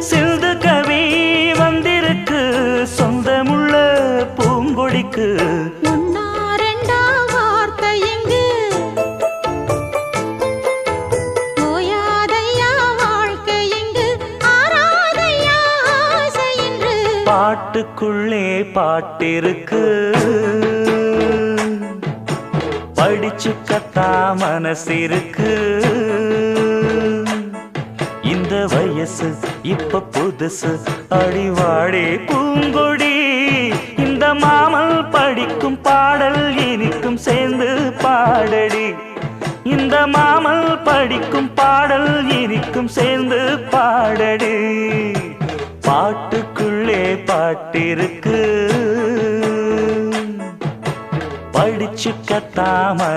சிந்து கவி வந்திருக்கு சொந்தமுள்ள பூங்கொடிக்கு. பாட்டுக்குள்ளே பாட்டிருக்கு படிச்சுக்கத்தா மனசிருக்கு. இந்த வயசு இப்ப புதுசு அடிவாடி பூங்கொடி. இந்த மாமல் படிக்கும் பாடல் இனிக்கும் சேர்ந்து பாடடி. இந்த மாமல் படிக்கும் பாடல் இனிக்கும் சேர்ந்து பாடடி. பாட்டுக்குள்ளே பாட்டிருக்கு படிச்சுக்கத்தாம